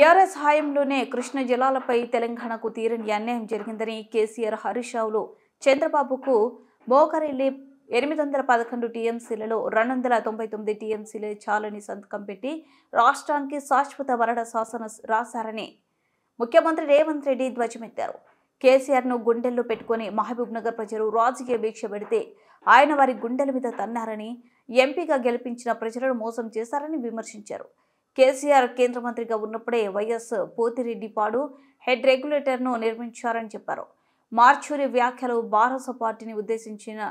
TRS హయాంలోనే కృష్ణా జలాలపై తెలంగాణకు తీరని అన్యాయం జరిగిందని కేసీఆర్ హరీష్ రావులు చంద్రబాబుకు మోకరిల్లి 811 టీఎంసీలలో 299 టీఎంసీలే చాలని సంతకం పెట్టి రాష్ట్రానికి శాశ్వత వరద శాసన రాశారని ముఖ్యమంత్రి రేవంత్ రెడ్డి ధ్వజమెత్తారు. కేసీఆర్ను గుండెల్లో పెట్టుకుని మహబూబ్ నగర్ ప్రజలు రాజకీయ దీక్ష పెడితే ఆయన వారి గుండెల మీద తన్నారని, ఎంపీగా గెలిపించిన ప్రజలను మోసం చేశారని విమర్శించారు. కేసీఆర్ కేంద్ర మంత్రిగా ఉన్నప్పుడే వైఎస్ పోతిరెడ్డిపాడు హెడ్ రెగ్యులేటర్ను నిర్మించారని చెప్పారు. మార్చూరి వ్యాఖ్యలు బారస పార్టీని ఉద్దేశించిన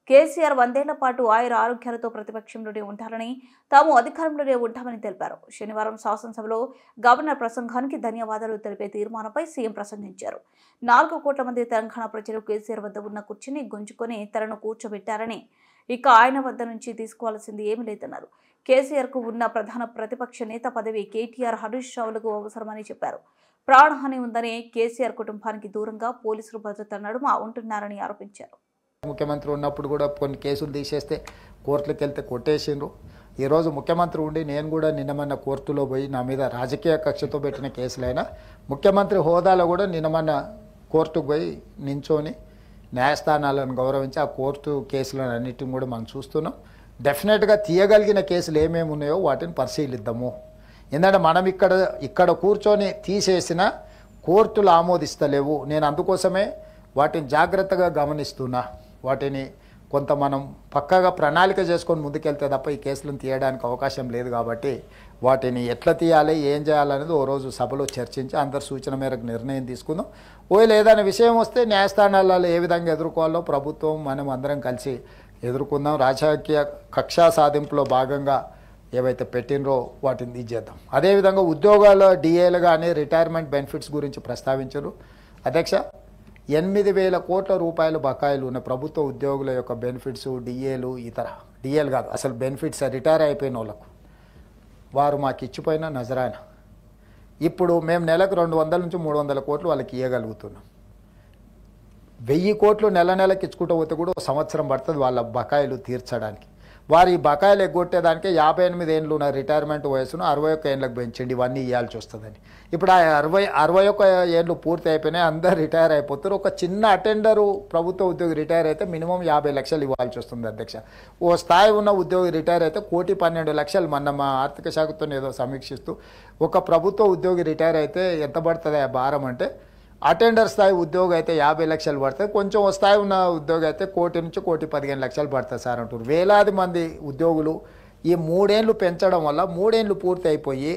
కేసీఆర్ 100 ఏళ్ల పాటు ఆయుర ఆరోగ్యాలతో ప్రతిపక్షంలోనే ఉంటారని, తాము అధికారంలోనే ఉంటామని తెలిపారు. శనివారం శాసనసభలో గవర్నర్ ప్రసంగానికి ధన్యవాదాలు తెలిపే తీర్మానంపై సీఎం ప్రసంగించారు. 4 కోట్ల మంది తెలంగాణ ప్రజలు కేసీఆర్ వద్ద ఉన్న కుర్చీని గుంజుకొని తనను కూర్చోబెట్టారని, ఇక ఆయన వద్ద నుంచి తీసుకోవాల్సింది ఏమీ లేదన్నారు. కేసీఆర్కు ఉన్న ప్రధాన ప్రతిపక్ష నేత పదవి కేటీఆర్, హరీష్ రావులకు అవసరమని చెప్పారు. ప్రాణహాని ఉందని, కేసీఆర్ కుటుంబానికి దూరంగా పోలీసులు భద్రత నడుమ ఉంటున్నారని ఆరోపించారు. ముఖ్యమంత్రి ఉన్నప్పుడు కూడా కొన్ని కేసులు తీసేస్తే కోర్టులకు వెళ్తే కొట్టేసిండ్రు. ఈరోజు ముఖ్యమంత్రి ఉండి నేను కూడా నిన్నమన్న కోర్టులో పోయి నా మీద రాజకీయ కక్షతో పెట్టిన కేసులైనా ముఖ్యమంత్రి హోదాలో కూడా నిన్నమన్న కోర్టుకు పోయి నించొని న్యాయస్థానాలను గౌరవించి ఆ కోర్టు కేసులను అన్నిటిని కూడా మనం చూస్తున్నాం. డెఫినెట్గా తీయగలిగిన కేసులు ఏమేమి ఉన్నాయో వాటిని పరిశీలిద్దాము. ఎందుకంటే మనం ఇక్కడ కూర్చొని తీసేసిన కోర్టులు ఆమోదిస్తలేవు. నేను అందుకోసమే వాటిని జాగ్రత్తగా గమనిస్తున్నా. వాటిని కొంత మనం పక్కాగా ప్రణాళిక చేసుకొని ముందుకెళ్తే తప్ప ఈ కేసులను తీయడానికి అవకాశం లేదు. కాబట్టి వాటిని ఎట్లా తీయాలి, ఏం చేయాలనేది ఓ రోజు సభలో చర్చించి అందరి సూచన మేరకు నిర్ణయం తీసుకుందాం. ఏదైనా విషయం వస్తే న్యాయస్థానాలలో ఏ విధంగా ఎదుర్కోవాలో ప్రభుత్వం మనం అందరం కలిసి ఎదుర్కొందాం. రాజకీయ కక్షా సాధింపులో భాగంగా ఏవైతే పెట్టినరో వాటిని చేద్దాం. అదేవిధంగా ఉద్యోగాల డిఏలు కానీ రిటైర్మెంట్ బెనిఫిట్స్ గురించి ప్రస్తావించారు. అధ్యక్ష, 8,000 కోట్ల రూపాయలు బకాయిలు ఉన్న ప్రభుత్వ ఉద్యోగుల యొక్క బెనిఫిట్స్, డిఏలు, ఇతర డిఏలు కాదు అసలు బెనిఫిట్స్ రిటైర్ అయిపోయిన వాళ్ళకు వారు మాకు ఇచ్చిపోయిన నజరానా. ఇప్పుడు మేము నెలకు 200 నుంచి 300 కోట్లు వాళ్ళకి ఇవ్వగలుగుతున్నాం. 1000 కోట్లు నెలకి ఇచ్చుకుంటూ పోతే కూడా సంవత్సరం పడుతుంది వాళ్ళ బకాయిలు తీర్చడానికి. వారి బకాయిలు ఎగ్గొట్టేదానికే 58 ఏళ్ళు ఉన్న రిటైర్మెంట్ వయసును 61 ఏళ్ళకి పెంచండి, ఇవన్నీ ఇవ్వాల్సి వస్తుందని. ఇప్పుడు ఆ 61 ఏళ్ళు పూర్తి అయిపోయినాయి, అందరు రిటైర్ అయిపోతారు. ఒక చిన్న అటెండరు ప్రభుత్వ ఉద్యోగి రిటైర్ అయితే మినిమం 50 లక్షలు ఇవ్వాల్సి వస్తుంది అధ్యక్ష. ఓ స్థాయి ఉన్న ఉద్యోగి రిటైర్ అయితే 1,12,00,000 మొన్న మా ఆర్థిక శాఖతో ఏదో సమీక్షిస్తూ ఒక ప్రభుత్వ ఉద్యోగి రిటైర్ అయితే ఎంత పడుతుంది ఆ భారం అంటే, అటెండర్ స్థాయి ఉద్యోగి అయితే 50 లక్షలు పడుతుంది, కొంచెం స్థాయి ఉన్న ఉద్యోగి అయితే 1,00,00,000 నుంచి 1,15,00,000 పడుతుంది సార్ అంటారు. వేలాది మంది ఉద్యోగులు ఈ 3 ఏళ్ళు పెంచడం వల్ల 3 ఏళ్ళు పూర్తి అయిపోయి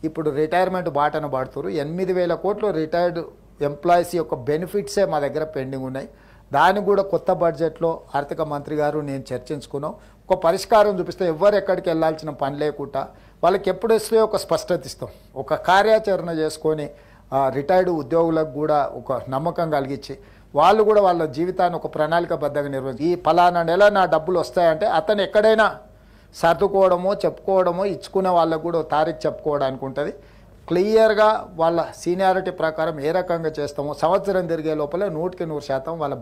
ఇప్పుడు రిటైర్మెంట్ బాటన పడుతున్నారు. 8,000 కోట్లు రిటైర్డ్ ఎంప్లాయీస్ యొక్క బెనిఫిట్సే మా దగ్గర పెండింగ్ ఉన్నాయి. దాన్ని కూడా కొత్త బడ్జెట్లో ఆర్థిక మంత్రి గారు నేను చర్చించుకున్నాం. ఒక పరిష్కారం చూపిస్తే ఎవరు ఎక్కడికి వెళ్ళాల్సిన పని లేకుండా వాళ్ళకి ఎప్పుడు వస్తే ఒక స్పష్టత ఇస్తాం. ఒక కార్యాచరణ చేసుకొని రిటైర్డ్ ఉద్యోగులకు కూడా ఒక నమ్మకం కలిగించి వాళ్ళు కూడా వాళ్ళ జీవితాన్ని ఒక ప్రణాళికబద్ధంగా నిర్వహించి ఈ ఫలానా నెల నా డబ్బులు వస్తాయంటే అతను ఎక్కడైనా సర్దుకోవడమో చెప్పుకోవడమో ఇచ్చుకునే వాళ్ళకు కూడా తారీఖు చెప్పుకోవడానికి ఉంటుంది. క్లియర్గా వాళ్ళ సీనియారిటీ ప్రకారం ఏ రకంగా చేస్తామో సంవత్సరం తిరిగే లోపల 100% వాళ్ళ